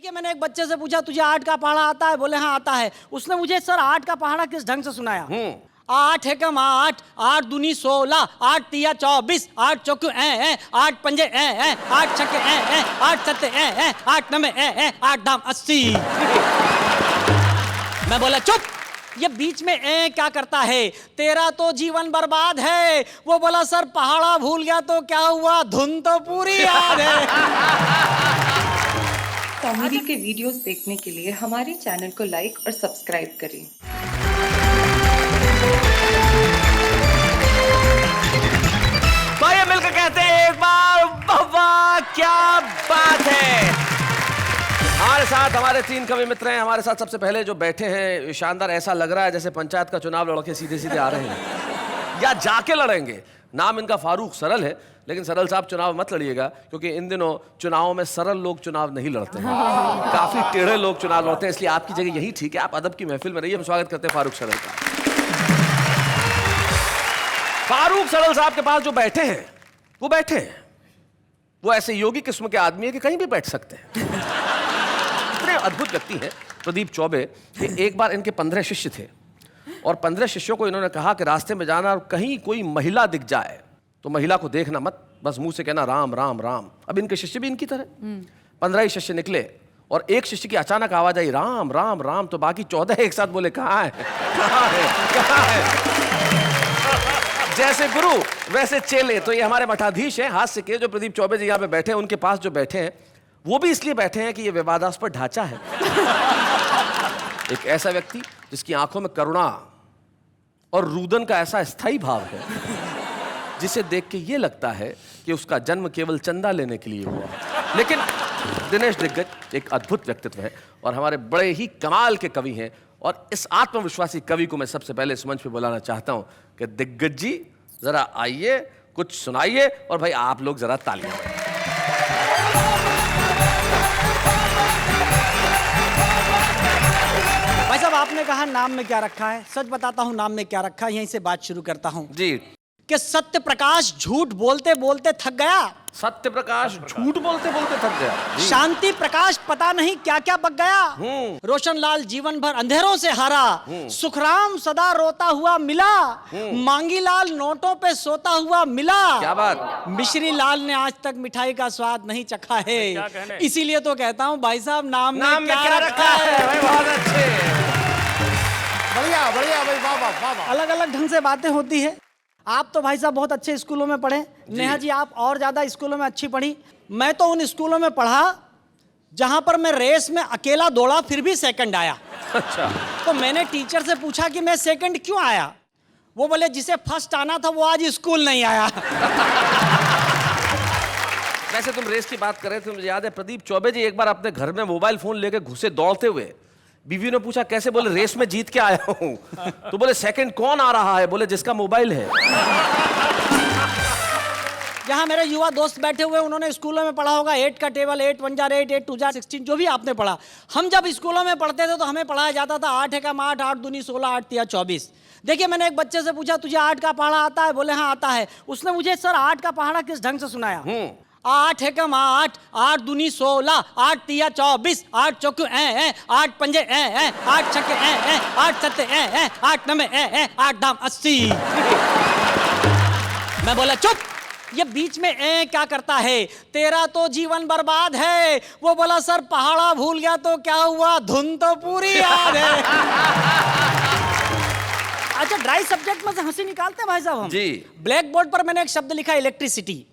देखिए मैंने एक बच्चे से पूछा तुझे 8 का पहाड़ा आता है? बोले हाँ आता है। उसने मुझे सर 8 का पहाड़ा किस ढंग से सुनाया? 8 एकम 8, 8 दूनी 16, 8 तिया 24, 8 चौके 8 पंजे 8 छक्के 8 सत्ते 8 नमे 8 दाम 80। मैं बोला चुप, ये बीच में क्या करता है? तेरा तो जीवन बर्बाद है। वो बोला सर पहाड़ा भूल गया तो क्या हुआ, धुन तो पूरी याद है। कॉमेडी के वीडियोस देखने के लिए हमारे चैनल को लाइक और सब्सक्राइब करें। तो ये मिलकर कहते हैं एक बार वाह क्या बात है। हमारे साथ हमारे 3 कवि मित्र हैं। हमारे साथ सबसे पहले जो बैठे हैं शानदार, ऐसा लग रहा है जैसे पंचायत का चुनाव लड़के सीधे सीधे आ रहे हैं या जाके लड़ेंगे। नाम इनका फारूक सरल है, लेकिन सरल साहब चुनाव मत लड़िएगा क्योंकि इन दिनों चुनावों में सरल लोग चुनाव नहीं लड़ते हैं, काफी टेढ़े लोग चुनाव लड़ते हैं, इसलिए आपकी जगह यही ठीक है, आप अदब की महफिल में रहिए। हम स्वागत करते हैं फारूक सरल का। फारूक सरल साहब के पास जो बैठे हैं वो बैठे हैं, वो ऐसे योगी किस्म के आदमी है कि कहीं भी बैठ सकते हैं। इतने अद्भुत व्यक्ति हैं प्रदीप चौबे कि एक बार इनके 15 शिष्य थे और 15 शिष्यों को इन्होंने कहा कि रास्ते में जाना और कहीं कोई महिला दिख जाए तो महिला को देखना मत, बस मुंह से कहना राम राम राम। अब इनके शिष्य भी इनकी तरह 15 ही शिष्य निकले और एक शिष्य की अचानक आवाज आई राम राम राम, तो बाकी 14 एक साथ बोले कहाँ है कहाँ है कहाँ है। जैसे गुरु वैसे चेले। तो ये हमारे मठाधीश हैं हास्य के, जो प्रदीप चौबे जी यहाँ पे बैठे हैं, उनके पास जो बैठे हैं वो भी इसलिए बैठे हैं कि ये विवादास्पद ढांचा है। एक ऐसा व्यक्ति जिसकी आंखों में करुणा और रुदन का ऐसा स्थायी भाव है जिसे देख के ये लगता है कि उसका जन्म केवल चंदा लेने के लिए हुआ। लेकिन दिनेश दिग्गज एक अद्भुत व्यक्तित्व है और हमारे बड़े ही कमाल के कवि हैं, और इस आत्मविश्वासी कवि को मैं सबसे पहले इस मंच पे बुलाना चाहता हूं कि दिग्गज जी जरा आइए, कुछ सुनाइए, और भाई आप लोग जरा तालियां। भाई साहब आपने कहा नाम में क्या रखा है, सच बताता हूं नाम में क्या रखा है, यहीं से बात शुरू करता हूं जी। कि सत्य प्रकाश झूठ बोलते बोलते थक गया। सत्य प्रकाश झूठ बोलते बोलते थक गया। शांति प्रकाश पता नहीं क्या क्या बक गया। रोशन लाल जीवन भर अंधेरों से हारा। सुखराम सदा रोता हुआ मिला। मांगी लाल नोटों पे सोता हुआ मिला। क्या बात। मिश्री लाल ने आज तक मिठाई का स्वाद नहीं चखा है, इसीलिए तो कहता हूँ भाई साहब नाम में क्या रखा है। भाई बहुत अच्छे, बढ़िया बढ़िया भाई, वाह वाह वाह। अलग अलग ढंग से बातें होती है। आप तो भाई साहब बहुत अच्छे स्कूलों में पढ़े, नेहा जी आप और ज्यादा स्कूलों में अच्छी पढ़ी। मैं तो उन स्कूलों में पढ़ा जहां पर मैं रेस में अकेला दौड़ा फिर भी सेकंड आया। अच्छा। तो मैंने टीचर से पूछा कि मैं सेकंड क्यों आया? वो बोले जिसे फर्स्ट आना था वो आज स्कूल नहीं आया। वैसे तुम रेस की बात कर रहे थे, मुझे याद है प्रदीप चौबे जी एक बार अपने घर में मोबाइल फोन लेके घुसे दौड़ते हुए। बीवी ने पूछा कैसे? बोले रेस में जीत के आया हूं। तो बोले सेकंड कौन आ रहा है? बोले जिसका मोबाइल है। यहाँ मेरे युवा दोस्त बैठे हुए, उन्होंने स्कूलों में पढ़ा होगा 8 का टेबल, 8 1 जार 8, 8 2 जार 16, जो भी आपने पढ़ा। हम जब स्कूलों में पढ़ते थे तो हमें पढ़ाया जाता था 8 एकम 8, 8 दूनी 16, 8 तिया 24। देखिए मैंने एक बच्चे से पूछा तुझे 8 का पहाड़ा आता है? बोले हाँ आता है। उसने मुझे सर 8 का पहाड़ा किस ढंग से सुनाया? 8 एकम 8, 8 दूनी 16, 8 तिया 24, 8 चौके 8 पंजे 8 छक्के 8 सत्ते 8 नमे 8 दाम 80। मैं बोला चुप, ये बीच में क्या करता है? तेरा तो जीवन बर्बाद है। वो बोला सर पहाड़ा भूल गया तो क्या हुआ, धुन तो पूरी याद है। अच्छा ड्राई सब्जेक्ट में से हंसी निकालते हैं भाई साहब हम जी। ब्लैक बोर्ड पर मैंने एक शब्द लिखा इलेक्ट्रिसिटी।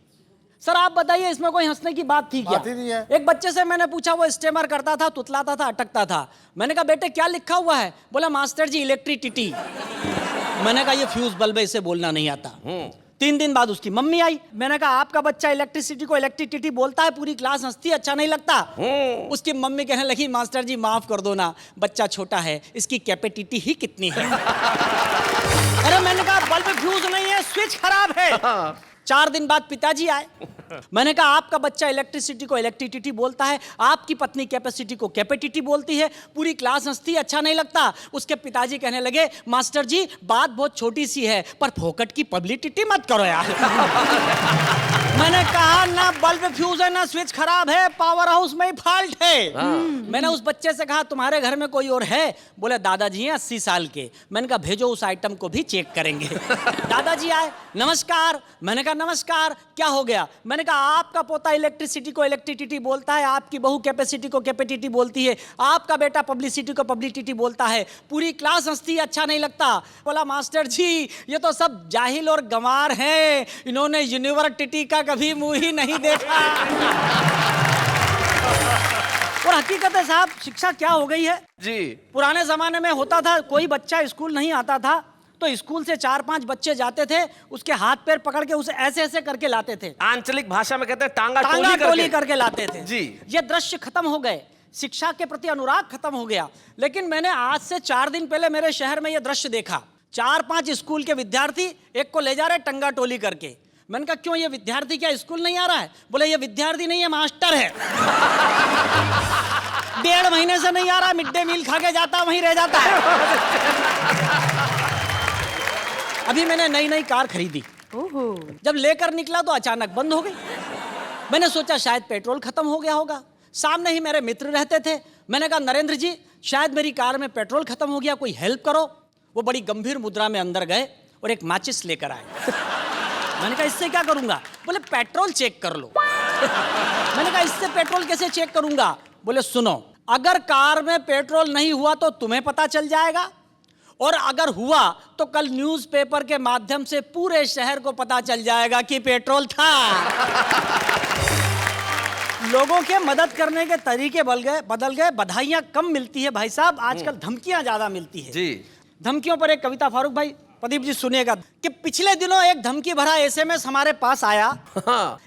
सर आप बताइए इसमें कोई हंसने की बात थी क्या? बात ही नहीं है। एक बच्चे से मैंने पूछा, वो स्टेमर करता था, तुतलाता था, अटकता था। मैंने कहा बेटे क्या लिखा हुआ है? बोला मास्टर जी इलेक्ट्रिसिटी। मैंने कहा ये फ्यूज बल्ब है, इसे बोलना नहीं आता। 3 दिन बाद उसकी मम्मी आई। मैंने कहा आपका बच्चा इलेक्ट्रिसिटी को इलेक्ट्रिसिटी बोलता है, पूरी क्लास हंसती, अच्छा नहीं लगता? उसकी मम्मी कहने लगी मास्टर जी माफ कर दो ना, बच्चा छोटा है, इसकी कैपेसिटी ही कितनी है। अरे मैंने कहा बल्ब फ्यूज नहीं है, स्विच खराब है। 4 दिन बाद पिताजी आए। मैंने कहा आपका बच्चा इलेक्ट्रिसिटी को इलेक्ट्रिसिटी बोलता है, आपकी पत्नी कैपेसिटी को कैपेसिटी बोलती है। पूरी क्लास हंसती, अच्छा नहीं लगता। उसके पिताजी कहने लगे मास्टर जी बात बहुत छोटी सी है पर फोकट की पब्लिसिटी मत करो यार। मैंने कहा ना बल्ब फ्यूज है ना स्विच खराब है, पावर हाउस में ही फॉल्ट है। मैंने उस बच्चे से कहा तुम्हारे घर में कोई और है? बोले दादाजी हैं 80 साल के। मैंने कहा भेजो उस आइटम को भी चेक करेंगे। दादाजी आए, नमस्कार। मैंने कहा नमस्कार, क्या हो गया? मैंने कहा आपका पोता इलेक्ट्रिसिटी को इलेक्ट्रिसिटी बोलता है, आपकी बहू कैपेसिटी को कैपेसिटी बोलती है, आपका बेटा पब्लिसिटी को पब्लिसिटी बोलता है। पूरी क्लास हंसती है, अच्छा नहीं लगता। बोला मास्टर जी ये तो सब जाहिल और गंवार हैं, इन्होंने यूनिवर्सिटी का कभी मुंह ही नहीं देखा। और हकीकत है साहब, शिक्षा क्या हो गई है जी। पुराने जमाने में होता था कोई बच्चा स्कूल नहीं आता था तो स्कूल से 4-5 बच्चे जाते थे, उसके हाथ पैर पकड़ के उसे ऐसे ऐसे करके लाते थे। आंचलिक भाषा में कहते हैं टांगा टोली करके लाते थे जी। ये दृश्य खत्म हो गए, शिक्षा के प्रति अनुराग खत्म हो गया। लेकिन मैंने आज से 4 दिन पहले मेरे शहर में यह दृश्य देखा। 4-5 स्कूल के विद्यार्थी एक को ले जा रहे टंगा टोली करके। मैंने कहा क्यों, ये विद्यार्थी क्या स्कूल नहीं आ रहा है? बोले ये विद्यार्थी नहीं है, मास्टर है। 1.5 महीने से नहीं आ रहा, मिड डे मील खा के जाता वहीं रह जाता है। अभी मैंने नई कार खरीदी, जब लेकर निकला तो अचानक बंद हो गई। मैंने सोचा शायद पेट्रोल खत्म हो गया होगा। सामने ही मेरे मित्र रहते थे, मैंने कहा नरेंद्र जी शायद मेरी कार में पेट्रोल खत्म हो गया, कोई हेल्प करो। वो बड़ी गंभीर मुद्रा में अंदर गए और एक माचिस लेकर आए। मैंने कहा इससे क्या करूंगा? बोले पेट्रोल चेक कर लो। मैंने कहा इससे पेट्रोल कैसे चेक करूंगा? बोले सुनो, अगर कार में पेट्रोल नहीं हुआ तो तुम्हें पता चल जाएगा, और अगर हुआ तो कल न्यूज़पेपर के माध्यम से पूरे शहर को पता चल जाएगा कि पेट्रोल था। लोगों के मदद करने के तरीके बदल गए। बधाइयां कम मिलती है भाई साहब, आजकल धमकियां ज्यादा मिलती है जी। धमकियों पर एक कविता, फारूक भाई प्रदीप जी सुनिएगा, कि पिछले दिनों एक धमकी भरा एसएमएस हमारे पास आया।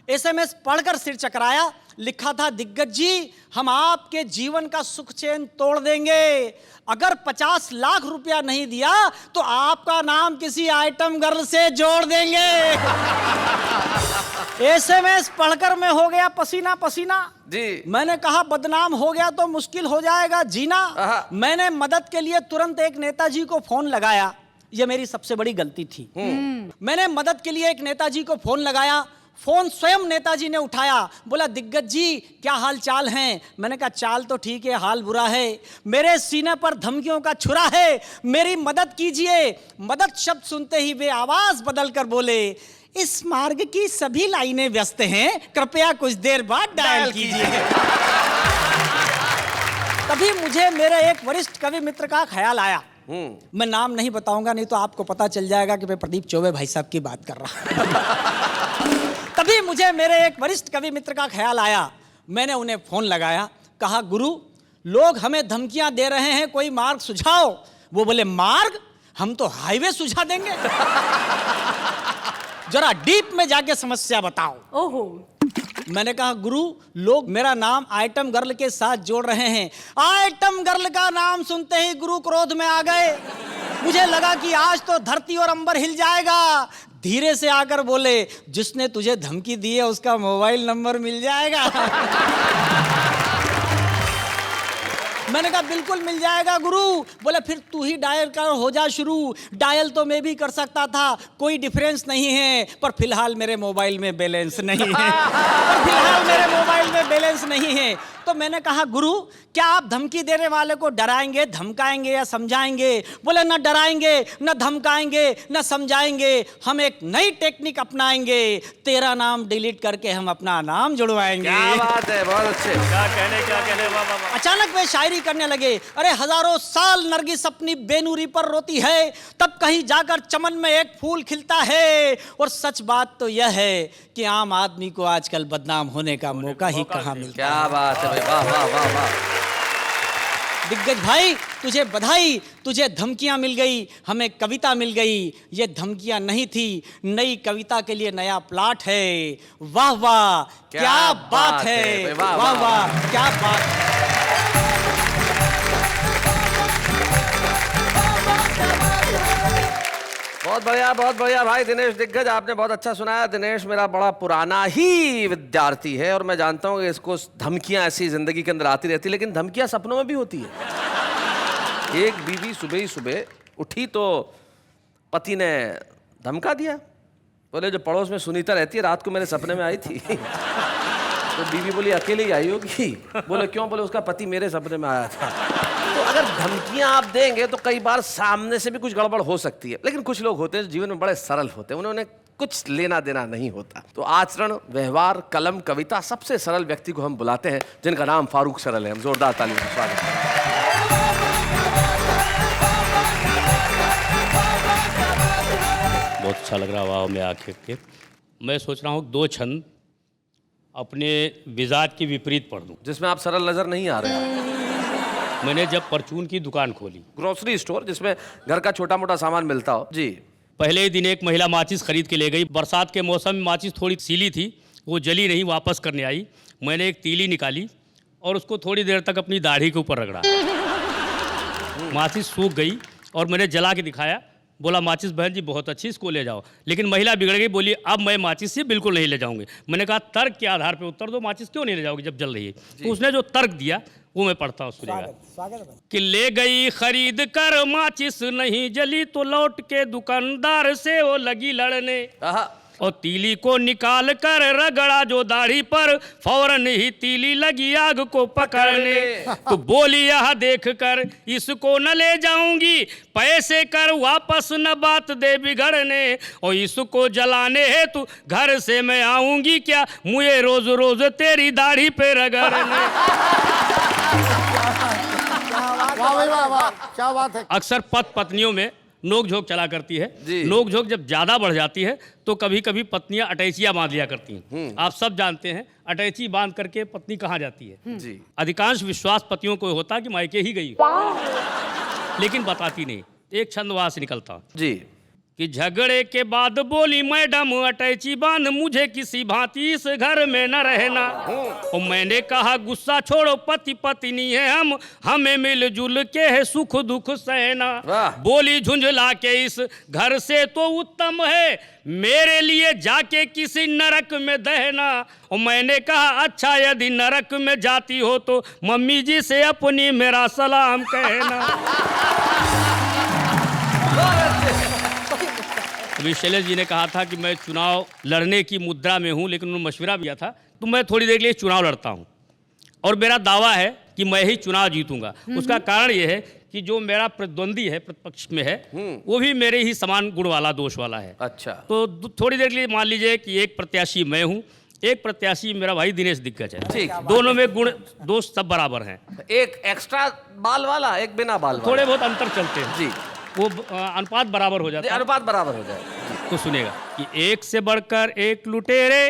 एसएमएस पढ़कर सिर चकराया। लिखा था दिग्गज जी हम आपके जीवन का सुख चैन तोड़ देंगे, अगर 50 लाख रुपया नहीं दिया तो आपका नाम किसी आइटम गर्ल से जोड़ देंगे। एसएमएस पढ़कर मैं हो गया पसीना पसीना जी। मैंने कहा बदनाम हो गया तो मुश्किल हो जाएगा जीना। मैंने मदद के लिए तुरंत एक नेताजी को फोन लगाया। यह मेरी सबसे बड़ी गलती थी। मैंने मदद के लिए एक नेताजी को फोन लगाया। फोन स्वयं नेताजी ने उठाया। बोला दिग्गज जी क्या हाल चाल हैं? मैंने कहा चाल तो ठीक है, हाल बुरा है। मेरे सीने पर धमकियों का छुरा है, मेरी मदद कीजिए। मदद शब्द सुनते ही वे आवाज बदल कर बोले इस मार्ग की सभी लाइनें व्यस्त हैं, कृपया कुछ देर बाद डायल कीजिए। तभी मुझे मेरे एक वरिष्ठ कवि मित्र का ख्याल आया। मैं नाम नहीं बताऊंगा, नहीं तो आपको पता चल जाएगा कि मैं प्रदीप चौबे भाई साहब की बात कर रहा हूं। तभी मुझे मेरे एक वरिष्ठ कवि मित्र का ख्याल आया। मैंने उन्हें फोन लगाया, कहा गुरु लोग हमें धमकियां दे रहे हैं, कोई मार्ग सुझाओ। वो बोले मार्ग? हम तो हाईवे सुझा देंगे। जरा डीप में जाके समस्या बताओ। ओहो। मैंने कहा गुरु लोग मेरा नाम आइटम गर्ल के साथ जोड़ रहे हैं। आइटम गर्ल का नाम सुनते ही गुरु क्रोध में आ गए। मुझे लगा कि आज तो धरती और अंबर हिल जाएगा। धीरे से आकर बोले जिसने तुझे धमकी दी है उसका मोबाइल नंबर मिल जाएगा। मैंने कहा बिल्कुल मिल जाएगा गुरु। बोले फिर तू ही डायल कर, हो जा शुरू। डायल तो मैं भी कर सकता था, कोई डिफरेंस नहीं है, पर फिलहाल मेरे मोबाइल में बैलेंस नहीं है। तो मैंने कहा गुरु क्या आप धमकी देने वाले को डराएंगे, धमकाएंगे या समझाएंगे? बोले न डराएंगे, न धमकाएंगे, न समझाएंगे, हम एक नई टेक्निक अपनाएंगे। तेरा नाम डिलीट करके हम अपना नाम जुड़वाएंगे। क्या बात है, बहुत अच्छे। क्या कहने वाह वाह वाह। अचानक वे शायरी करने लगे। अरे हजारों साल नरगिस अपनी बेनूरी पर रोती है, तब कहीं जाकर चमन में एक फूल खिलता है। और सच बात तो यह है कि आम आदमी को आजकल बदनाम होने का मौका ही कहाँ मिलता है। क्या बात है भाई, वाह वाह वाह वाह। दिग्गज भाई तुझे बधाई, तुझे धमकियां मिल गई, हमें कविता मिल गई। ये धमकियां नहीं थी, नई कविता के लिए नया प्लॉट है। वाह वाह क्या बात है, वाह वाह क्या बात है। बहुत बढ़िया भाई दिनेश दिग्गज, आपने बहुत अच्छा सुनाया। दिनेश मेरा बड़ा पुराना ही विद्यार्थी है और मैं जानता हूँ कि इसको धमकियां ऐसी जिंदगी के अंदर आती रहती, लेकिन धमकियां सपनों में भी होती है। एक बीवी सुबह ही सुबह उठी तो पति ने धमका दिया, बोले जो पड़ोस में सुनीता रहती है रात को मेरे सपने में आई थी। तो बीवी बोली अकेले ही आई होगी। बोले क्यों? बोले उसका पति मेरे सपने में आया था। तो अगर धमकियां आप देंगे तो कई बार सामने से भी कुछ गड़बड़ हो सकती है, लेकिन कुछ लोग होते हैं जीवन में बड़े सरल होते हैं, उन्होंने कुछ लेना देना नहीं होता। तो आचरण, व्यवहार, कलम, कविता, सबसे सरल व्यक्ति को हम बुलाते हैं जिनका नाम फारूक सरल है। हम जोरदार तालियों से स्वागत करते हैं। बहुत अच्छा लग रहा वाह में आके के। मैं सोच रहा हूँ 2 छंद अपने मिजाज के विपरीत पढ़ दूँ। जिसमें आप सरल नजर नहीं आ रहे हैं। मैंने जब परचून की दुकान खोली, ग्रोसरी स्टोर जिसमें घर का छोटा मोटा सामान मिलता हो जी, पहले ही दिन एक महिला माचिस खरीद के ले गई। बरसात के मौसम में माचिस थोड़ी सीली थी, वो जली नहीं, वापस करने आई। मैंने एक तीली निकाली और उसको थोड़ी देर तक अपनी दाढ़ी के ऊपर रगड़ा। माचिस सूख गई और मैंने जला के दिखाया। बोला माचिस बहन जी बहुत अच्छी, इसको ले जाओ। लेकिन महिला बिगड़ गई, बोली अब मैं माचिस से बिल्कुल नहीं ले जाऊंगी। मैंने कहा तर्क के आधार पर उत्तर दो, माचिस क्यों नहीं ले जाओगी जब जल रही है? तो उसने जो तर्क दिया वो मैं पढ़ता हूँ, सुनिएगा। कि ले गई खरीद कर माचिस नहीं जली, तो लौट के दुकानदार से वो लगी लड़ने। और तीली को निकाल कर रगड़ा जो दाढ़ी पर, फौरन ही तीली लगी आग को पकड़ने। तो बोली यह देख कर इसको न ले जाऊंगी, पैसे कर वापस न बात दे बिगड़ने। और इसको जलाने है तू घर से मैं आऊंगी क्या, मुझे रोज रोज तेरी दाढ़ी पे रगड़ने। वाह भाई वाह वाह, क्या बात है। अक्सर पति पत्नियों में नोक झोंक चला करती है। जी। नोक झोंक जब ज्यादा बढ़ जाती है तो कभी कभी पत्नियां अटैचियां बांध लिया करती हैं। आप सब जानते हैं अटैची बांध करके पत्नी कहाँ जाती है? जी। अधिकांश विश्वास पतियों को होता कि मायके ही गई, लेकिन बताती नहीं। एक छंद वहां से निकलता जी। कि झगड़े के बाद बोली मैडम अटैची बांध, मुझे किसी भांति इस घर में न रहना। और मैंने कहा गुस्सा छोड़ो, पति पत्नी है हम, हमें मिलजुल के है सुख दुख सहना। बोली झुंझला के इस घर से तो उत्तम है मेरे लिए जाके किसी नरक में दहना। और मैंने कहा अच्छा यदि नरक में जाती हो तो मम्मी जी से अपनी मेरा सलाम कहना। अभी शैलेश जी ने कहा था कि मैं चुनाव लड़ने की मुद्रा में हूं, लेकिन उन्होंने मशवरा दिया था तो मैं थोड़ी देर के लिए चुनाव लड़ता हूं और मेरा दावा है कि मैं ही चुनाव जीतूंगा। उसका कारण यह है कि जो मेरा प्रतिद्वंदी है, प्रतिपक्ष में है, वो भी मेरे ही समान गुण वाला, दोष वाला है। अच्छा। तो थोड़ी देर के लिए मान लीजिए कि एक प्रत्याशी मैं हूँ, एक प्रत्याशी मेरा भाई दिनेश दिग्गज है। ठीक। दोनों में गुण दोष सब बराबर हैं। एक एक्स्ट्रा बाल वाला, एक बिना बाल वाला। थोड़े बहुत अंतर चलते हैं जी। वो अनुपात बराबर हो जाता है। अनुपात बराबर हो जाए। तो सुनेगा कि एक से बढ़कर एक लुटेरे,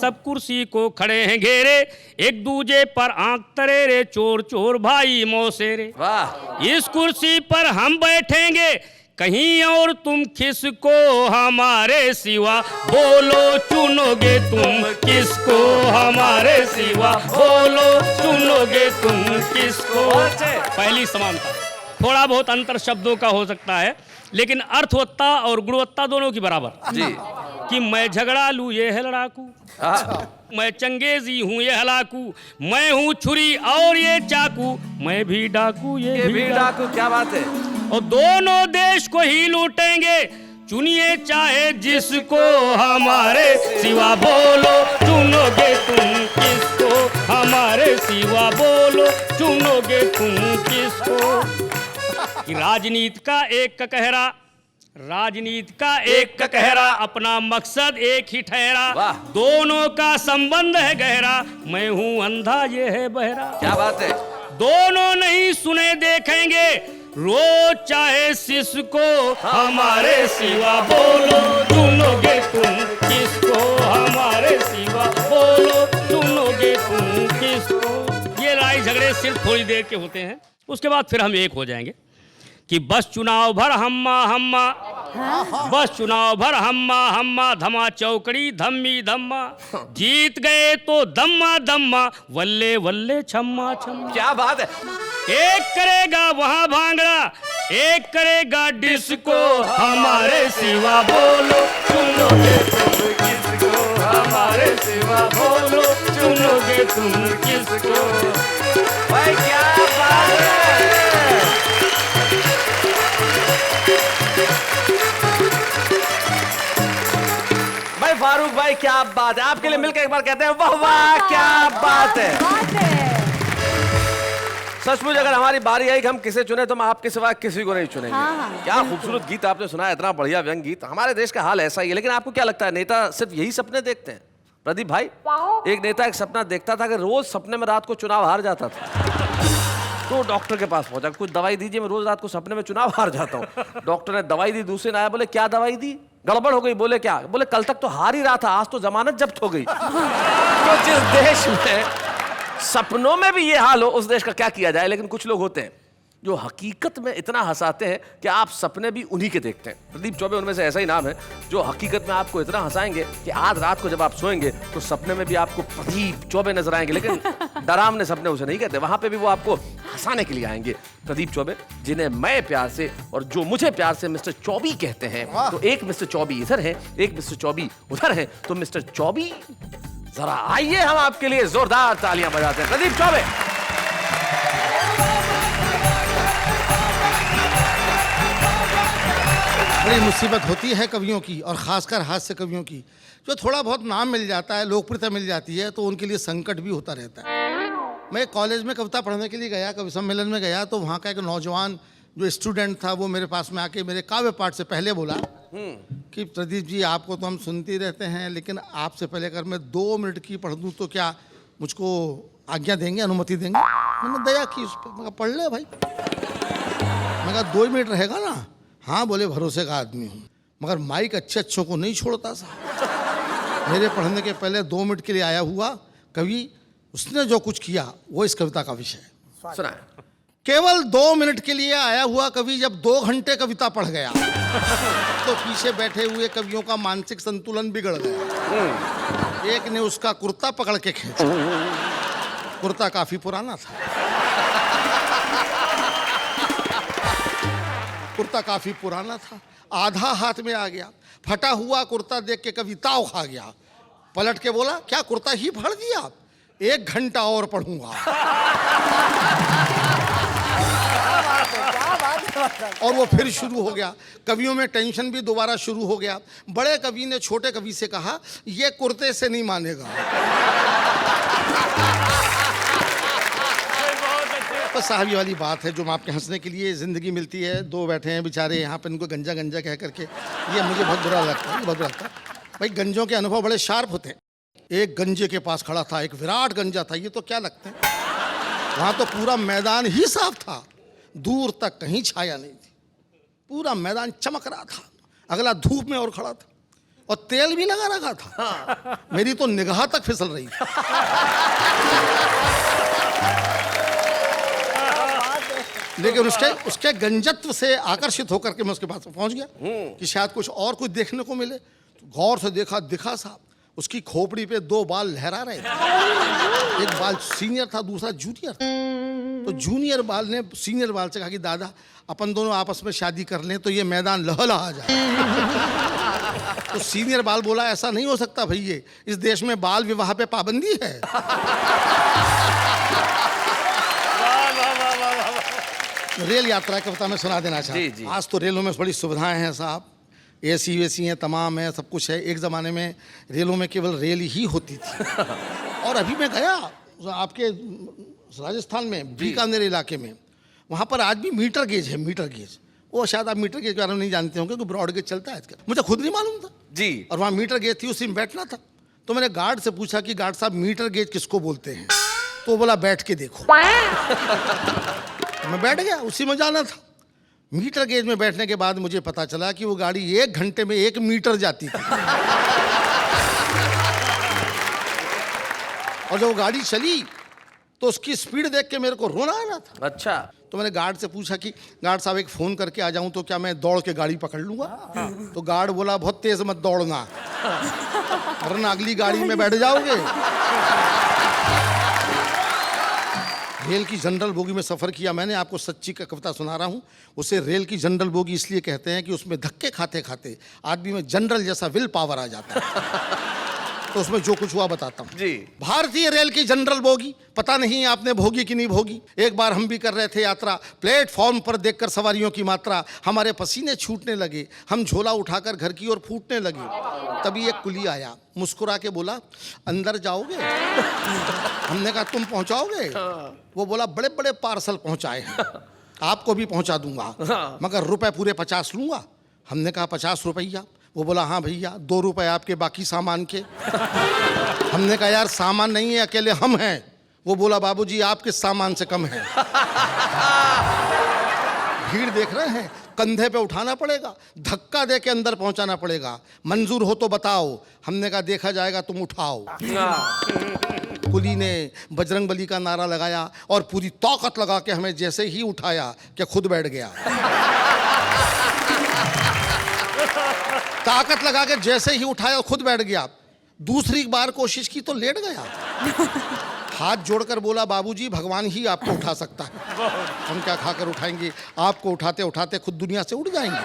सब कुर्सी को खड़े हैं घेरे, एक दूजे पर आंख तरेरे, चोर चोर भाई मौसेरे। वाह। इस कुर्सी पर हम बैठेंगे कहीं और तुम किसको हमारे सिवा, बोलो चुनोगे तुम किसको हमारे सिवा, बोलो चुनोगे तुम किसको। पहली समानता, थोड़ा बहुत अंतर शब्दों का हो सकता है लेकिन अर्थवत्ता और गुणवत्ता दोनों की बराबर। जी। कि मैं झगड़ा लूं ये है लड़ाकू, मैं चंगेजी हूँ ये हलाकू, मैं हूँ छुरी और ये चाकू, मैं भी डाकू ये भी डाकू। क्या बात है। और दोनों देश को ही लूटेंगे, चुनिए चाहे जिसको हमारे सिवा, बोलो चुनोगे तुम किसको हमारे सिवा, बोलो चुनोगे तुम किसको। कि राजनीति का एक कहरा, राजनीति का एक कहरा, अपना मकसद एक ही ठहरा, दोनों का संबंध है गहरा, मैं हूँ अंधा ये है बहरा। क्या बात है। दोनों नहीं सुने देखेंगे, रोज चाहे सिसको हमारे सिवा, बोलो चुनोगे तुम किसको हमारे सिवा, बोलो चुनोगे तुम किसको। ये लड़ाई झगड़े सिर्फ थोड़ी देर के होते हैं, उसके बाद फिर हम एक हो जाएंगे। कि बस चुनाव भर हम्मा हम्मा, बस चुनाव भर हम्मा हम्मा, धमा चौकड़ी धम्मी धम्मा, जीत गए तो दम्मा दम्मा, वल्ले वल्ले छम्मा छम्मा। क्या बात है। एक करेगा वहां भांगड़ा, एक करेगा डिस्को हमारे सिवा, बोलो चुनोगे तुम किसको, हमारे सिवा बोलो चुनोगे तुम किसको। भाई क्या बात है। भाई फारूक भाई क्या बात है, आपके लिए मिलकर एक बार कहते हैं वाह वाह क्या बात है। सचमुच अगर हमारी बारी आई कि हम किसे चुने तो हम आपके सिवा किसी को नहीं चुनेंगे। क्या खूबसूरत गीत आपने सुना, इतना बढ़िया व्यंग गीत। हमारे देश का हाल ऐसा ही है, लेकिन आपको क्या लगता है नेता सिर्फ यही सपने देखते हैं? प्रदीप भाई, एक नेता एक सपना देखता था कि रोज सपने में रात को चुनाव हार जाता था, तो डॉक्टर के पास पहुंचा, कुछ दवाई दीजिए, मैं रोज रात को सपने में चुनाव हार जाता हूँ। डॉक्टर ने दवाई दी, दूसरे ने आया, बोले क्या दवाई दी, गड़बड़ हो गई। बोले क्या? बोले कल तक तो हार ही रहा था, आज तो जमानत जब्त हो गई। तो जिस देश में सपनों में भी ये हाल हो उस देश का क्या किया जाए। लेकिन कुछ लोग होते हैं जो हकीकत में इतना हंसाते हैं कि आप सपने भी उन्हीं के देखते हैं। प्रदीप चौबे उनमें से ऐसा ही नाम है जो हकीकत में आपको इतना हंसाएंगे कि आज रात को जब आप सोएंगे तो सपने में भी आपको प्रदीप चौबे नजर आएंगे। लेकिन डरावने सपने उसे नहीं कहते, वहां पे भी वो आपको हंसाने के लिए आएंगे। प्रदीप चौबे, जिन्हें मैं प्यार से और जो मुझे प्यार से मिस्टर चौबी कहते हैं। तो एक मिस्टर चौबी इधर है, एक मिस्टर चौबी उधर है। तो मिस्टर चौबी जरा आइए, हम आपके लिए जोरदार तालियां बजाते हैं। प्रदीप चौबे। बड़ी मुसीबत होती है कवियों की, और खासकर हास्य कवियों की। जो थोड़ा बहुत नाम मिल जाता है, लोकप्रियता मिल जाती है, तो उनके लिए संकट भी होता रहता है। मैं कॉलेज में कविता पढ़ने के लिए गया, कवि सम्मेलन में गया, तो वहाँ का एक नौजवान जो स्टूडेंट था वो मेरे पास में आके मेरे काव्य पाठ से पहले बोला कि प्रदीप जी, आपको तो हम सुनते ही रहते हैं, लेकिन आपसे पहले अगर मैं 2 मिनट की पढ़ दूँ तो क्या मुझको आज्ञा देंगे, अनुमति देंगे? मैंने दया की उस पर, मैं कहा पढ़ ले भाई। मैं कहा 2 मिनट रहेगा ना? हाँ। बोले भरोसे का आदमी हूँ, मगर माइक अच्छों को नहीं छोड़ता सा। मेरे पढ़ने के पहले 2 मिनट के लिए आया हुआ कवि, उसने जो कुछ किया वो इस कविता का विषय है। सुना। केवल 2 मिनट के लिए आया हुआ कवि जब 2 घंटे कविता पढ़ गया तो पीछे बैठे हुए कवियों का मानसिक संतुलन बिगड़ गया। एक ने उसका कुर्ता पकड़ के खींचा, कुर्ता काफी पुराना था, कुर्ता काफी पुराना था, आधा हाथ में आ गया। फटा हुआ कुर्ता देख के कवि ताव खा गया, पलट के बोला क्या कुर्ता ही फाड़ दिया? 1 घंटा और पढ़ूंगा। और वो फिर शुरू हो गया। कवियों में टेंशन भी दोबारा शुरू हो गया। बड़े कवि ने छोटे कवि से कहा, ये कुर्ते से नहीं मानेगा। तो साहब ये वाली बात है जो आपके हंसने के लिए जिंदगी मिलती है। 2 बैठे हैं बेचारे यहाँ पे, इनको गंजा गंजा कह करके, ये मुझे बहुत बुरा लगता है, बहुत बुरा लगता है। भाई गंजों के अनुभव बड़े शार्प होते हैं। एक गंजे के पास खड़ा था, एक विराट गंजा था। ये तो क्या लगते हैं, वहाँ तो पूरा मैदान ही साफ था, दूर तक कहीं छाया नहीं थी, पूरा मैदान चमक रहा था। अगला धूप में और खड़ा था और तेल भी लगा रखा था। मेरी तो निगाह तक फिसल रही थी। लेकिन उसके गंजत्व से आकर्षित होकर के मैं उसके पास पहुंच गया कि शायद कुछ देखने को मिले। तो गौर से देखा, दिखा साहब उसकी खोपड़ी पे 2 बाल लहरा रहे थे। एक बाल सीनियर था, दूसरा जूनियर था। तो जूनियर बाल ने सीनियर बाल से कहा कि दादा अपन दोनों आपस में शादी कर लें तो ये मैदान लहलहा जाए। तो सीनियर बाल बोला ऐसा नहीं हो सकता भैया, इस देश में बाल विवाह पे पाबंदी है। रेल यात्रा की कविता में सुना देना चाहता हूँ। आज तो रेलों में बड़ी सुविधाएं हैं साहब, एसी वेसी हैं, तमाम है, सब कुछ है। एक ज़माने में रेलों में केवल रेल ही होती थी। और अभी मैं गया आपके राजस्थान में बीकानेर इलाके में, वहाँ पर आज भी मीटर गेज है, मीटर गेज। वो शायद आप मीटर गेज के बारे में नहीं जानते होंगे कि ब्रॉड गेज चलता है आजकल, मुझे खुद नहीं मालूम था जी। और वहाँ मीटर गेज थी, उसी में बैठना था। तो मैंने गार्ड से पूछा कि गार्ड साहब मीटर गेज किसको बोलते हैं? तो वो बोला बैठ के देखो। मैं बैठ गया, उसी में जाना था। मीटर गेज में बैठने के बाद मुझे पता चला कि वो गाड़ी 1 घंटे में 1 मीटर जाती थी। और जब वो गाड़ी चली तो उसकी स्पीड देख के मेरे को रोना आ रहा था। अच्छा। तो मैंने गार्ड से पूछा कि गार्ड साहब एक फ़ोन करके आ जाऊं तो क्या मैं दौड़ के गाड़ी पकड़ लूँगा? तो गार्ड बोला बहुत तेज़ मत दौड़ना, वरना अगली गाड़ी में बैठ जाओगे। रेल की जनरल बोगी में सफ़र किया मैंने, आपको सच्ची का कविता सुना रहा हूँ। उसे रेल की जनरल बोगी इसलिए कहते हैं कि उसमें धक्के खाते खाते आदमी में जनरल जैसा विल पावर आ जाता है। तो उसमें जो कुछ हुआ बताता हूँ जी। भारतीय रेल की जनरल बोगी, पता नहीं आपने भोगी कि नहीं भोगी। एक बार हम भी कर रहे थे यात्रा, प्लेटफॉर्म पर देखकर सवारियों की मात्रा हमारे पसीने छूटने लगे, हम झोला उठाकर घर की ओर फूटने लगे। तभी एक कुली आया, मुस्कुरा के बोला, अंदर जाओगे? हमने कहा तुम पहुंचाओगे? वो बोला, बड़े बड़े पार्सल पहुंचाए हैं, आपको भी पहुंचा दूंगा, मगर रुपए पूरे 50 लूंगा। हमने कहा 50 रुपया? वो बोला, हाँ भैया, 2 रुपए आपके बाकी सामान के। हमने कहा यार सामान नहीं है, अकेले हम हैं। वो बोला, बाबूजी आपके सामान से कम है। भीड़ देख रहे हैं, कंधे पे उठाना पड़ेगा, धक्का दे के अंदर पहुंचाना पड़ेगा, मंजूर हो तो बताओ। हमने कहा देखा जाएगा, तुम उठाओ। कुली ने बजरंगबली का नारा लगाया और पूरी ताकत लगा के हमें जैसे ही उठाया कि खुद बैठ गया। ताकत लगा के जैसे ही उठाया खुद बैठ गया। दूसरी बार कोशिश की तो लेट गया। हाथ जोड़कर बोला, बाबूजी भगवान ही आपको उठा सकता है, हम क्या खाकर उठाएंगे, आपको उठाते उठाते खुद दुनिया से उड़ जाएंगे।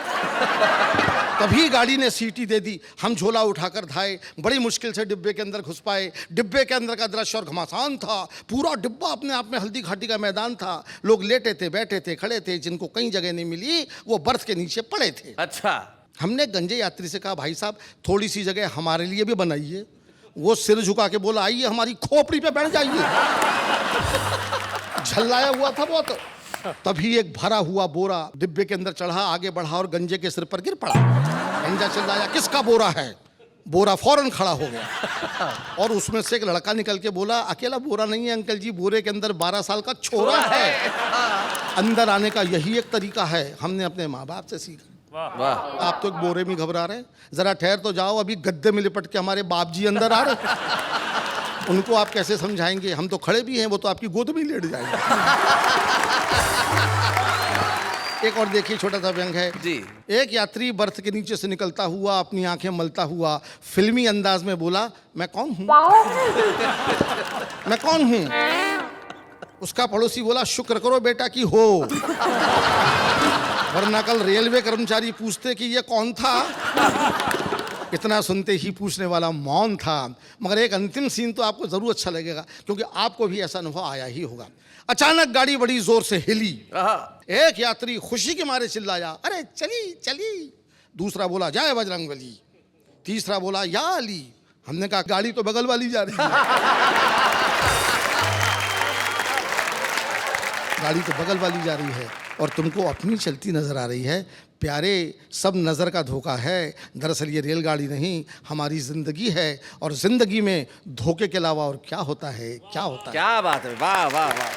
तभी गाड़ी ने सीटी दे दी, हम झोला उठाकर धाए, बड़ी मुश्किल से डिब्बे के अंदर घुस पाए। डिब्बे के अंदर का दृश्य और घमासान था, पूरा डिब्बा अपने आप में हल्दी घाटी का मैदान था। लोग लेटे थे, बैठे थे, खड़े थे, जिनको कहीं जगह नहीं मिली वो बर्थ के नीचे पड़े थे। अच्छा। हमने गंजे यात्री से कहा, भाई साहब थोड़ी सी जगह हमारे लिए भी बनाइए। वो सिर झुका के बोला, आइए हमारी खोपड़ी पे बैठ जाइए। झल्लाया हुआ था बहुत। तभी एक भरा हुआ बोरा डिब्बे के अंदर चढ़ा, आगे बढ़ा और गंजे के सिर पर गिर पड़ा। गंजा चिल्लाया, किसका बोरा है? बोरा फौरन खड़ा हो गया और उसमें से एक लड़का निकल के बोला, अकेला बोरा नहीं है अंकल जी, बोरे के अंदर 12 साल का छोरा है। अंदर आने का यही एक तरीका है, हमने अपने माँ बाप से सीखा। वाह। आप तो एक बोरे में घबरा रहे हैं, जरा ठहर तो जाओ, अभी गद्दे में लिपट के हमारे बाप जी अंदर आ रहे। उनको आप कैसे समझाएंगे? हम तो खड़े भी हैं, वो तो आपकी गोद में लेट जाएंगे। एक और देखिए, छोटा सा व्यंग है जी। एक यात्री बर्थ के नीचे से निकलता हुआ अपनी आंखें मलता हुआ फिल्मी अंदाज में बोला, मैं कौन हूं? मैं कौन हूं? उसका पड़ोसी बोला, शुक्र करो बेटा कि हो, वरना कल रेलवे कर्मचारी पूछते कि ये कौन था। इतना सुनते ही पूछने वाला मौन था। मगर एक अंतिम सीन तो आपको जरूर अच्छा लगेगा, क्योंकि आपको भी ऐसा अनुभव आया ही होगा। अचानक गाड़ी बड़ी जोर से हिली, एक यात्री खुशी के मारे चिल्लाया, अरे चली चली। दूसरा बोला, जय बजरंगबली। तीसरा बोला, या अली। हमने कहा गाड़ी तो बगल वाली जा रही है। गाड़ी तो बगल वाली जा रही है और तुमको अपनी चलती नजर आ रही है। प्यारे, सब नज़र का धोखा है। दरअसल ये रेलगाड़ी नहीं, हमारी ज़िंदगी है, और ज़िंदगी में धोखे के अलावा और क्या होता है? क्या होता है? क्या बात है, वाह वाह वाह।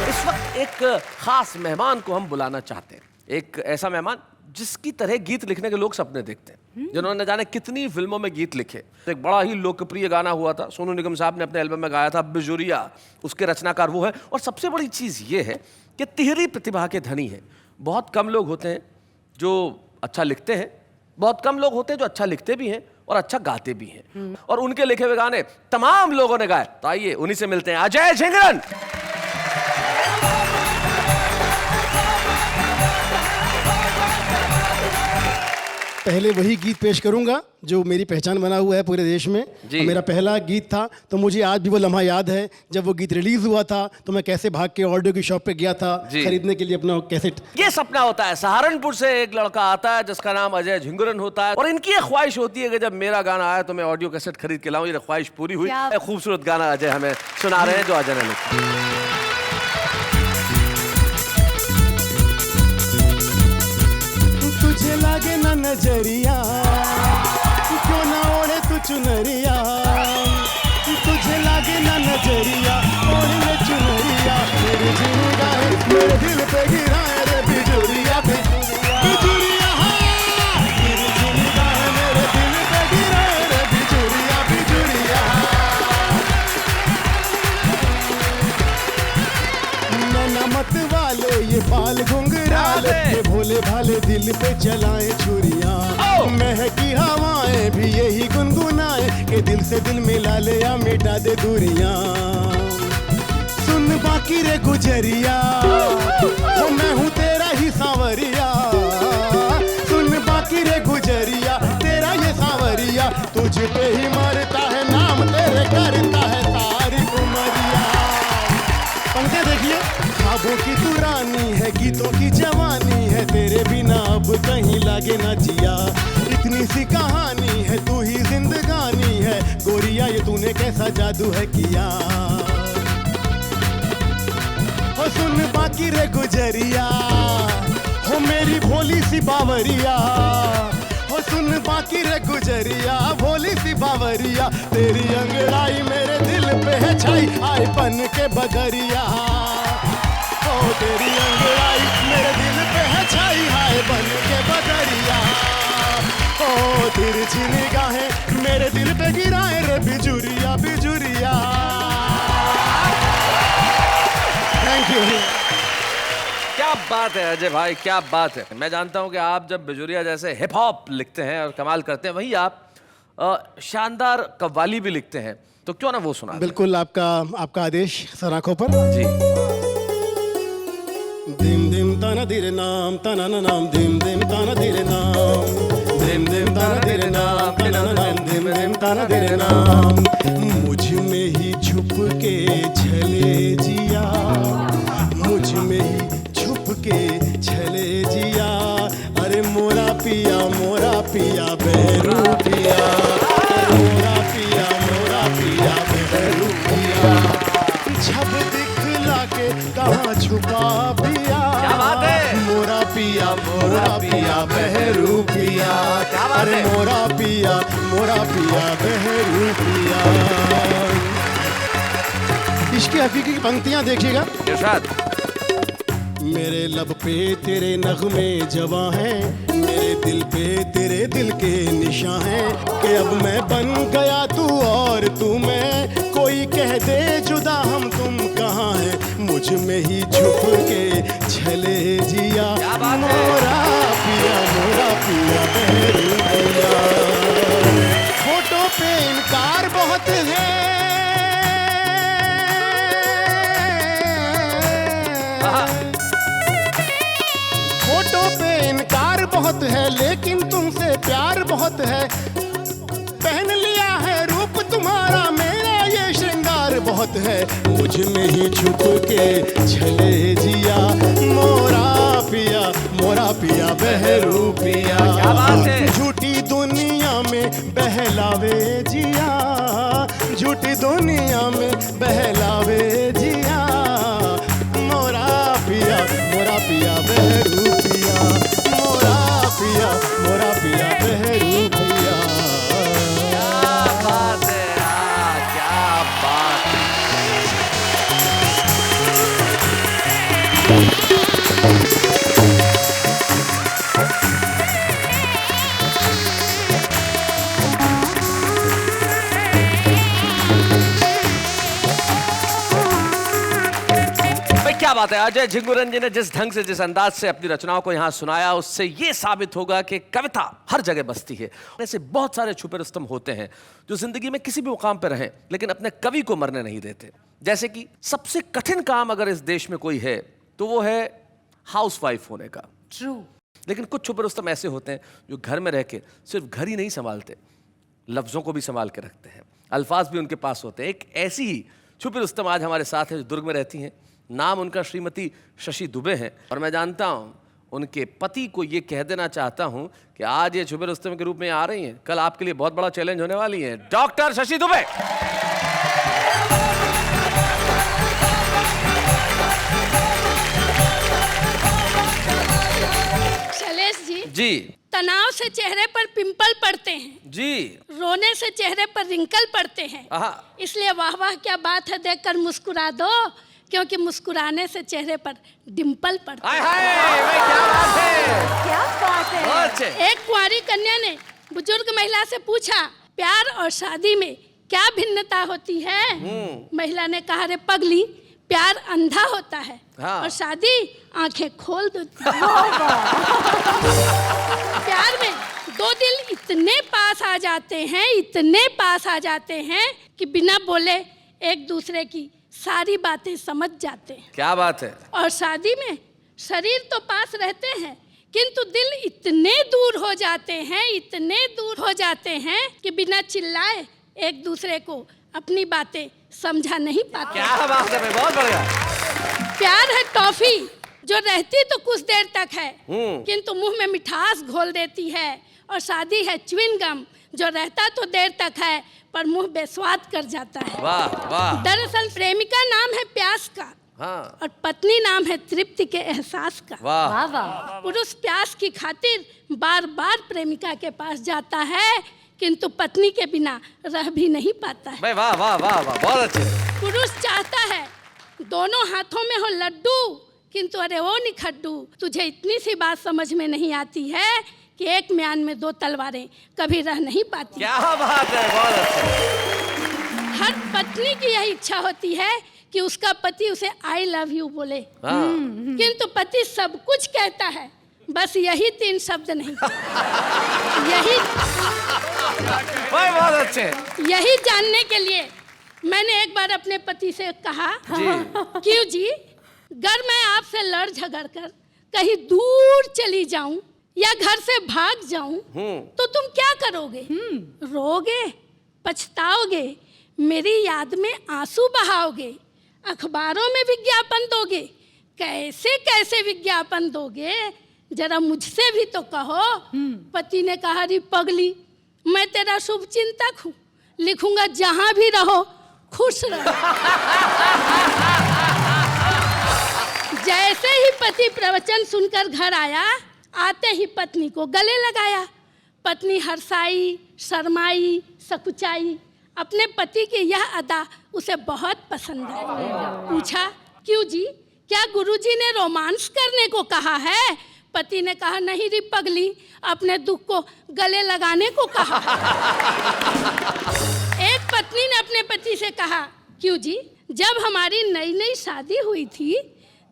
इस वक्त एक खास मेहमान को हम बुलाना चाहते हैं, एक ऐसा मेहमान जिसकी तरह गीत लिखने के लोग सपने देखते हैं, जिन्होंने जाने कितनी फिल्मों में गीत लिखे। एक बड़ा ही लोकप्रिय गाना हुआ था, सोनू निगम साहब ने अपने एल्बम में गाया था, बिजुरिया, उसके रचनाकार वो है। और सबसे बड़ी चीज़ ये है कि तिहरी प्रतिभा के धनी है। बहुत कम लोग होते हैं जो अच्छा लिखते हैं, बहुत कम लोग होते हैं जो अच्छा लिखते भी हैं और अच्छा गाते भी हैं। और उनके लिखे हुए गाने तमाम लोगों ने गाए। तो आइए उन्हीं से मिलते हैं, अजय झिंगरन। पहले वही गीत पेश करूंगा जो मेरी पहचान बना हुआ है पूरे देश में। मेरा पहला गीत था, तो मुझे आज भी वो लम्हा याद है जब वो गीत रिलीज हुआ था, तो मैं कैसे भाग के ऑडियो की शॉप पे गया था खरीदने के लिए अपना कैसेट। ये सपना होता है, सहारनपुर से एक लड़का आता है जिसका नाम अजय झिंगरन होता है, और इनकी एक ख्वाहिश होती है कि जब मेरा गाना आया तो मैं ऑडियो कैसेट खरीद के लाऊं। ये ख्वाहिश पूरी हुई। खूबसूरत गाना अजय हमें सुना रहे हैं जो अजय ने लिखा। तुझे लागे ना नजरिया, क्यों ना ओढ़े तू चुनरिया। तुझे लागे ना नजरिया, ओढ़ ले चुनरिया। मेरे जिंदा है, मेरे दिल पे गिरा है रे बिजुरिया, बिजुरिया। मेरे जिंदा है, मेरे दिल पे गिरा है रे बिजुरिया, बिजुरिया। नैना मत वाले ये बाल घुंघराले, ये भोले भाले दिल पे चलाए छुरियां। महकी हवाएं भी यही गुनगुन के दिल से दिल मिला ले या मिटा दे दूरियां। सुन बाकी रे गुजरिया, ओ मैं हूँ तेरा ही सांवरिया। सुन बाकी रे गुजरिया, तेरा ये सांवरिया, तुझ पे ही मरता है नाम तेरे करता है सारी उमरिया। पंक्ति देखिए, ख्वाबों की तू रानी है, गीतों की जवानी है, तेरे बिना अब कहीं लागे ना जिया। इतनी सी कहानी है, तू ही जिंदगानी है, गोरिया ये तूने कैसा जादू है किया। ओ सुन बाकी रे गुजरिया, हो मेरी भोली सी बावरिया। हो सुन बाकी रे गुजरिया, भोली सी बावरिया, तेरी अंगड़ाई मेरे दिल पे है छाई, आए बन के बदरिया। ओ तेरी अंगड़ाई मेरे दिल पे है छाई, आए बन के बदरिया। ओ तिरछी निगाहें मेरे दिल पे गिराए रे बिजुरिया बिजुरिया। Thank you. क्या बात है अजय भाई, क्या बात है। मैं जानता हूं कि आप जब बिजुरिया जैसे हिप हॉप लिखते हैं और कमाल करते हैं, वहीं आप शानदार कव्वाली भी लिखते हैं, तो क्यों ना वो सुना दें? बिल्कुल, आपका आदेश सर आंखों पर। जी। दिम दिम ताना धीरे नाम ताना ना नाम, दिम दिम ताना धीरे नाम, दिम दिम ताना धीरे नाम ताना ना नाम, दिम दिम ताना धीरे नाम। मुझ में ही छुप के छले जिया, मुझ में ही छुप के छले जिया। अरे मोरा पिया बहरू पिया, मोरा पिया बहरू पिया। छब दिखला के कहाँ छुपा पिया, क्या बात है। मोरा पिया बहरू पिया। अरे मोरा पिया बहरू पिया। इसकी हकीकी की पंक्तियां देखिएगा। इरशाद। मेरे लब पे तेरे नगमे जवां हैं, मेरे दिल पे तेरे दिल के निशान हैं, कि अब मैं बन गया तू और तू मैं, कोई कह दे जुदा हम तुम कहाँ हैं, मुझ में ही छुप के छले जिया। मोरा पिया बहरू पिया। फोटो पे इनकार बहुत है, फोटो पे इनकार बहुत है, लेकिन तुमसे प्यार बहुत है। पहन लिया है रूप तुम्हारा, मेरा ये श्रृंगार बहुत है, मुझ में ही छुप के छले जिया। मोरा पिया बहरू पिया। क्या बात है। झूठी दुनिया में बहलावे जिया, झूठी दुनिया में बहलावे जिया। मोरा पिया बहरू पिया, मोरा पिया बहरू पिया। क्या बात है यार, क्या बात है। क्या बात है। अजय झिंगुरन जी ने जिस ढंग से, जिस अंदाज से अपनी रचनाओं को यहाँ सुनाया, उससे ये साबित होगा कि कविता हर जगह बसती है। ऐसे बहुत सारे छुपे रुस्तम होते हैं जो जिंदगी में किसी भी मुकाम पर रहें लेकिन अपने कवि को मरने नहीं देते। जैसे कि सबसे कठिन काम अगर इस देश में कोई है तो वो है हाउसवाइफ होने का। ट्रू। लेकिन कुछ छुपे रुस्तम ऐसे होते हैं जो घर में रह के सिर्फ घर ही नहीं संभालते, लफ्जों को भी संभाल के रखते हैं, अल्फाज भी उनके पास होते हैं। एक ऐसी ही छुपे रुस्तम आज हमारे साथ है जो दुर्ग में रहती हैं। नाम उनका श्रीमती शशि दुबे है और मैं जानता हूं उनके पति को ये कह देना चाहता हूं कि आज ये छुपे रुस्तम के रूप में आ रही हैं, कल आपके लिए बहुत बड़ा चैलेंज होने वाली है। डॉक्टर शशि दुबे। शैलेश जी, जी तनाव से चेहरे पर पिंपल पड़ते हैं जी, रोने से चेहरे पर रिंकल पड़ते हैं, आहा। इसलिए वाह वाह क्या बात है देखकर मुस्कुरा दो, क्योंकि मुस्कुराने से चेहरे पर डिंपल पड़ता हाय हाय, भाई क्या बात है, क्या बात है। बहुत अच्छे। है। एक कुंवारी कन्या ने बुजुर्ग महिला से पूछा, प्यार और शादी में क्या भिन्नता होती है? महिला ने कहा, रे पगली, प्यार अंधा होता है हाँ। और शादी आंखें खोल देती है। प्यार में दो दिल इतने पास आ जाते हैं, इतने पास आ जाते हैं कि बिना बोले एक दूसरे की सारी बातें समझ जाते हैं। क्या बात है। और शादी में शरीर तो पास रहते हैं किंतु दिल इतने दूर हो जाते हैं, इतने दूर हो जाते हैं कि बिना चिल्लाए एक दूसरे को अपनी बातें समझा नहीं पाते। क्या बात है भाई, बहुत बढ़िया। प्यार है टॉफी जो रहती तो कुछ देर तक है किंतु मुंह में मिठास घोल देती है, और शादी है च्युइंग गम जो रहता तो देर तक है पर मुंह बेस्वाद कर जाता है। वाह वाह। दरअसल प्रेमिका नाम है प्यास का, हाँ। और पत्नी नाम है तृप्ति के एहसास का। वाह। पुरुष प्यास की खातिर बार बार प्रेमिका के पास जाता है किंतु पत्नी के बिना रह भी नहीं पाता है। भाई वाह वाह वाह वाह, बहुत अच्छे। पुरुष चाहता है दोनों हाथों में हो लड्डू किंतु अरे ओ निखड्डू, तुझे इतनी सी बात समझ में नहीं आती है कि एक म्यान में दो तलवारें कभी रह नहीं पाती। क्या बात है, बहुत अच्छे। हर पत्नी की यही इच्छा होती है कि उसका पति उसे आई लव यू बोले, किंतु पति सब कुछ कहता है, बस यही 3 शब्द नहीं। यही भाई बहुत अच्छे। यही जानने के लिए मैंने एक बार अपने पति से कहा, क्यों जी, अगर मैं आपसे लड़ झगड़ कर कहीं दूर चली जाऊं या घर से भाग जाऊं तो तुम क्या करोगे? रोगे, पछताओगे, मेरी याद में आंसू बहाओगे, अखबारों में विज्ञापन दोगे, कैसे कैसे विज्ञापन दोगे, जरा मुझसे भी तो कहो। पति ने कहा, री पगली, मैं तेरा शुभ चिंतक हूँ, लिखूंगा जहां भी रहो खुश रहो। जैसे ही पति प्रवचन सुनकर घर आया, आते ही पत्नी को गले लगाया। पत्नी हर्षाई, शर्माई, सकुचाई। अपने पति की यह अदा उसे बहुत पसंद आई। पूछा, क्यों जी, क्या गुरुजी ने रोमांस करने को कहा है? पति ने कहा, नहीं री पगली, अपने दुख को गले लगाने को कहा। एक पत्नी ने अपने पति से कहा, क्यों जी, जब हमारी नई नई शादी हुई थी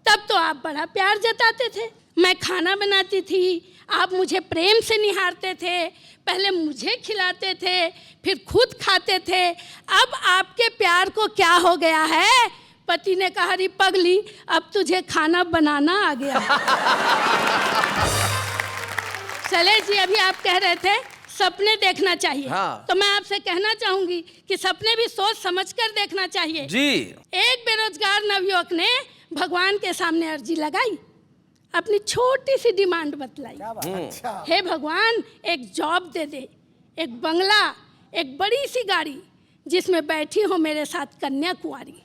तब तो आप बड़ा प्यार जताते थे, मैं खाना बनाती थी, आप मुझे प्रेम से निहारते थे, पहले मुझे खिलाते थे, फिर खुद खाते थे, अब आपके प्यार को क्या हो गया है? पति ने कहा, री पगली, अब तुझे खाना बनाना आ गया। शैलेश जी, अभी आप कह रहे थे सपने देखना चाहिए। हाँ। तो मैं आपसे कहना चाहूंगी कि सपने भी सोच समझकर देखना चाहिए जी। एक बेरोजगार नवयुवक ने भगवान के सामने अर्जी लगाई, अपनी छोटी सी डिमांड बतलाई। हे भगवान, एक जॉब दे दे, एक बंगला, एक बड़ी सी गाड़ी जिसमें बैठी हो मेरे साथ कन्या कुंवारी।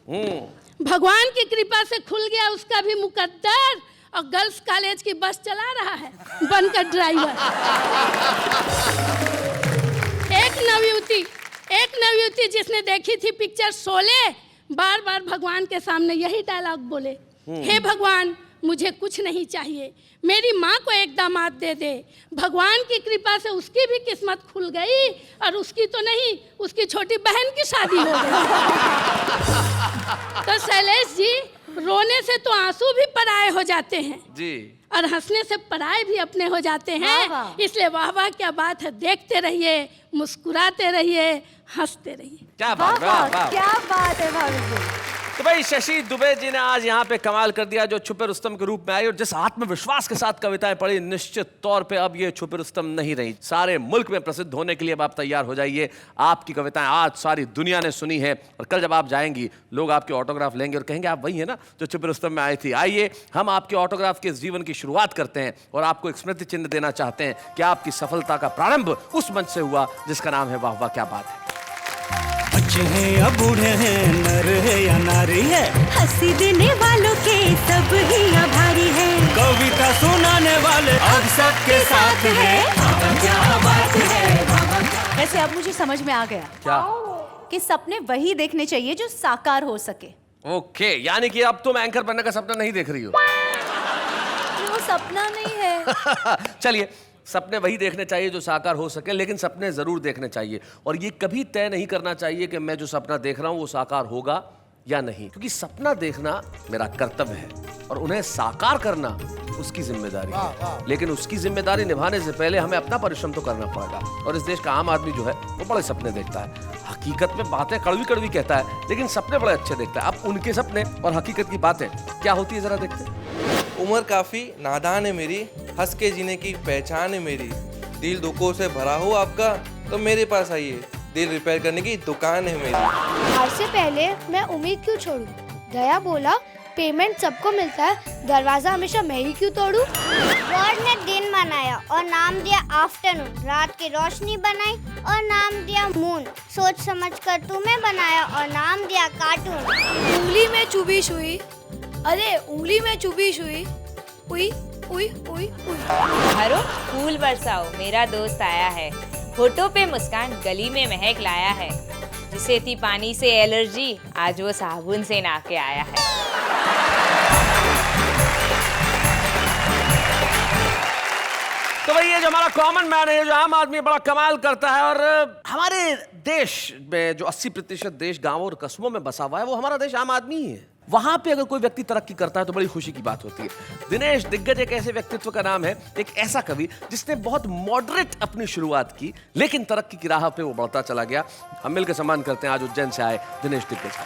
भगवान की कृपा से खुल गया उसका भी मुकद्दर और गर्ल्स कॉलेज की बस चला रहा है बनकर ड्राइवर। एक नवयुवती जिसने देखी थी पिक्चर शोले, बार बार भगवान के सामने यही डायलॉग बोले, हे भगवान, मुझे कुछ नहीं चाहिए, मेरी माँ को एक दामाद दे दे। भगवान की कृपा से उसकी भी किस्मत खुल गई और उसकी तो नहीं, उसकी छोटी बहन की शादी हो गई। तो शैलेश जी, रोने से तो आंसू भी पराये हो जाते हैं जी, और हंसने से पराये भी अपने हो जाते हैं। इसलिए वाह वाह क्या बात है, देखते रहिए, मुस्कुराते रहिए, हंसते रहिए। क्या बात, वाह वाह, क्या बात है भाभी जी। तो भाई शशि दुबे जी ने आज यहाँ पे कमाल कर दिया, जो छुपे रुस्तम के रूप में आई और जिस आत्मविश्वास के साथ कविताएं पढ़ी, निश्चित तौर पे अब ये छुपे रुस्तम नहीं रही, सारे मुल्क में प्रसिद्ध होने के लिए अब आप तैयार हो जाइए। आपकी कविताएं आज सारी दुनिया ने सुनी है और कल जब आप जाएंगी लोग आपके ऑटोग्राफ लेंगे और कहेंगे आप वही है ना जो छुपे रुस्तम में आई थी। आइए हम आपके ऑटोग्राफ के जीवन की शुरुआत करते हैं और आपको एक स्मृति चिन्ह देना चाहते हैं कि आपकी सफलता का प्रारंभ उस मंच से हुआ जिसका नाम है वाह वाह क्या बात है। बच्चे हैं या बूढ़े हैं, नर है या नारी है, हंसी देने वालों के सब ही आभारी है, कविता सुनाने वाले अब सबके साथ है। क्या बात है। वैसे अब मुझे समझ में आ गया क्या? कि सपने वही देखने चाहिए जो साकार हो सके। ओके, यानी कि अब तुम एंकर बनने का सपना नहीं देख रही हो। वो सपना नहीं है। चलिए, सपने वही देखने चाहिए जो साकार हो सके, लेकिन सपने जरूर देखने चाहिए और ये कभी तय नहीं करना चाहिए कि मैं जो सपना देख रहा हूं वो साकार होगा या नहीं, क्योंकि सपना देखना मेरा कर्तव्य है और उन्हें साकार करना उसकी जिम्मेदारी है। लेकिन उसकी जिम्मेदारी निभाने से पहले हमें अपना परिश्रम तो करना पड़ेगा। और इस देश का आम आदमी जो है वो बड़े सपने देखता है, हकीकत में बातें कड़वी कड़वी कहता है, लेकिन सपने बड़े अच्छे देखता है। अब उनके सपने और हकीकत की बातें क्या होती है जरा देखते हैं। उम्र काफ़ी नादान है मेरी, हंस के जीने की पहचान है मेरी। दिल दुखों से भरा हो आपका तो मेरे पास आइए, दिल रिपेयर करने की दुकान है मेरी। आज से पहले मैं उम्मीद क्यों छोड़ूं? दया बोला पेमेंट सबको मिलता है, दरवाजा हमेशा मैं ही क्यों तोड़ूं? गॉड ने दिन बनाया और नाम दिया आफ्टरनून, रात की रोशनी बनाई और नाम दिया मून, सोच समझ कर तुम्हें बनाया और नाम दिया कार्टून। उंगली में चुभी सुई, अरे उंगली में चुभी सुई, उई उई उई उई। हरो फूल बरसाओ, मेरा दोस्त आया है, होठों पे मुस्कान, गली में महक लाया है। जिसे थी पानी से एलर्जी, आज वो साबुन से नहा के आया है। तो भाई ये जो हमारा कॉमन मैन है, जो आम आदमी बड़ा कमाल करता है, और हमारे देश में जो 80% देश गांवों और कस्बों में बसा हुआ है वो हमारा देश आम आदमी ही है। वहां पे अगर कोई व्यक्ति तरक्की करता है तो बड़ी खुशी की बात होती है। दिनेश दिग्गज एक ऐसे व्यक्तित्व का नाम है, एक ऐसा कवि जिसने बहुत मॉडरेट अपनी शुरुआत की, लेकिन तरक्की की राह पे वो बढ़ता चला गया। हम मिलकर सम्मान करते हैं आज उज्जैन से आए दिनेश दिग्गज का।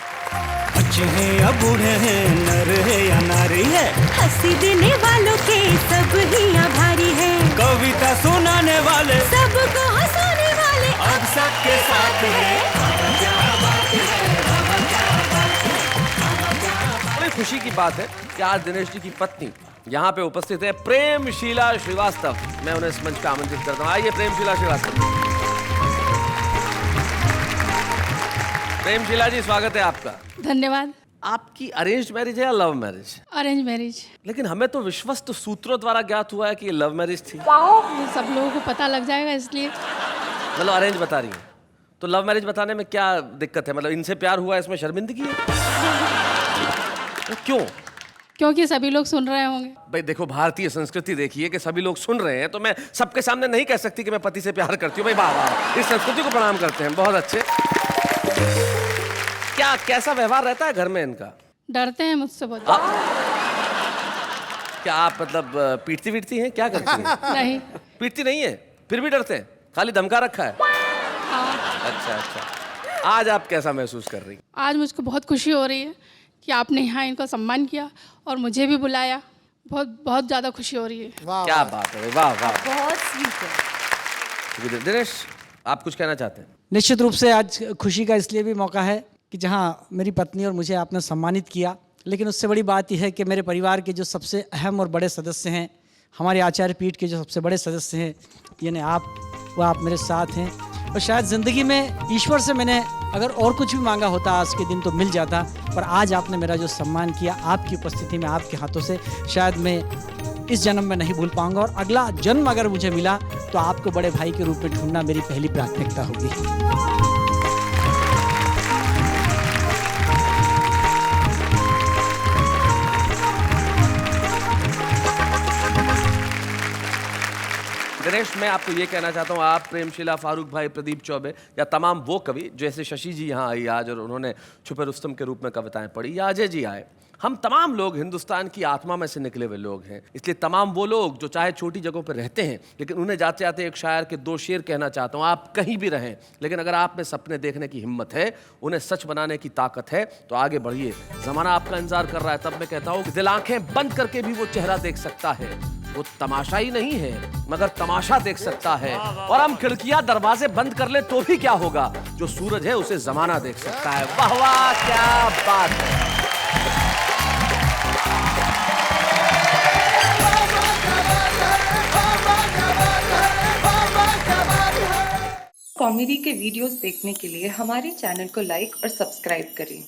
बच्चे हैं या बूढ़े हैं, नर है या नारी है, हंसी देने वालों के सब ही आभारी है, कविता सुनाने वाले सबको हंसाने वाले अब सबके साथ है। बड़ी खुशी की बात है कि आज दिनेश जी की पत्नी यहाँ पे उपस्थित है, प्रेमशीला श्रीवास्तव। मैं उन्हें इस मंच पे आमंत्रित करता हूँ। आइए प्रेमशीला श्रीवास्तव। प्रेमशीला जी स्वागत है आपका। धन्यवाद। आपकी अरेंज मैरिज है या लव मैरिज? Arrange marriage. लेकिन हमें तो विश्वस्त सूत्रों द्वारा ज्ञात हुआ है कि ये लव मैरिज थी। ये सब लोगों को पता लग जाएगा इसलिए। मतलब अरेंज बता रही है, तो लव मैरिज बताने में क्या दिक्कत है? मतलब इनसे प्यार हुआ, इसमें शर्मिंदगी है? तो क्यों? क्योंकि सभी लोग सुन रहे होंगे। भाई देखो, भारतीय संस्कृति देखिए कि सभी लोग सुन रहे हैं, तो मैं सबके सामने नहीं कह सकती कि मैं पति से प्यार करती हूँ। भाई वाह वाह, इस संस्कृति को प्रणाम करते हैं, बहुत अच्छे। क्या कैसा व्यवहार रहता है घर में इनका? डरते हैं मुझसे बहुत। क्या आप मतलब पीटती वीटती हैं, क्या करती हैं? नहीं, पीटती नहीं है, फिर भी डरते हैं, खाली धमका रखा है? अच्छा अच्छा। आज आप कैसा महसूस कर रही? आज मुझको बहुत खुशी हो रही है कि आपने यहाँ इनको सम्मान किया और मुझे भी बुलाया। बहुत बहुत ज़्यादा खुशी हो रही है। क्या बात है, वाह वाह, बहुत स्वीट है। दिनेश आप कुछ कहना चाहते हैं? निश्चित रूप से आज खुशी का इसलिए भी मौका है कि जहाँ मेरी पत्नी और मुझे आपने सम्मानित किया, लेकिन उससे बड़ी बात यह है कि मेरे परिवार के जो सबसे अहम और बड़े सदस्य हैं, हमारे आचार्य पीठ के जो सबसे बड़े सदस्य हैं, यानी आप, वो आप मेरे साथ हैं। और शायद ज़िंदगी में ईश्वर से मैंने अगर और कुछ भी मांगा होता आज के दिन तो मिल जाता, पर आज आपने मेरा जो सम्मान किया आपकी उपस्थिति में, आपके हाथों से, शायद मैं इस जन्म में नहीं भूल पाऊंगा। और अगला जन्म अगर मुझे मिला तो आपको बड़े भाई के रूप में ढूंढना मेरी पहली प्राथमिकता होगी। दिनेश, मैं आपको ये कहना चाहता हूँ, आप, प्रेमशीला, फारूक भाई, प्रदीप चौबे या तमाम वो कवि जैसे शशि जी यहाँ आई आज और उन्होंने छुपे रुस्तम के रूप में कविताएं पढ़ी, या अजय जी आए, हम तमाम लोग हिंदुस्तान की आत्मा में से निकले हुए लोग हैं। इसलिए तमाम वो लोग जो चाहे छोटी जगहों पर रहते हैं, लेकिन उन्हें जाते जाते एक शायर के 2 शेर कहना चाहता हूँ। आप कहीं भी रहें, लेकिन अगर आप में सपने देखने की हिम्मत है, उन्हें सच बनाने की ताकत है, तो आगे बढ़िए। जमाना आपका इंतजार कर रहा है। तब मैं कहता हूँ कि दिल आंखें बंद करके भी वो चेहरा देख सकता है। वो तमाशा ही नहीं है, मगर तमाशा देख सकता है। और हम खिड़कियां दरवाजे बंद कर ले तो भी क्या होगा, जो सूरज है उसे जमाना देख सकता है। वाह वाह, क्या बात है। कॉमेडी के वीडियोस देखने के लिए हमारे चैनल को लाइक और सब्सक्राइब करें।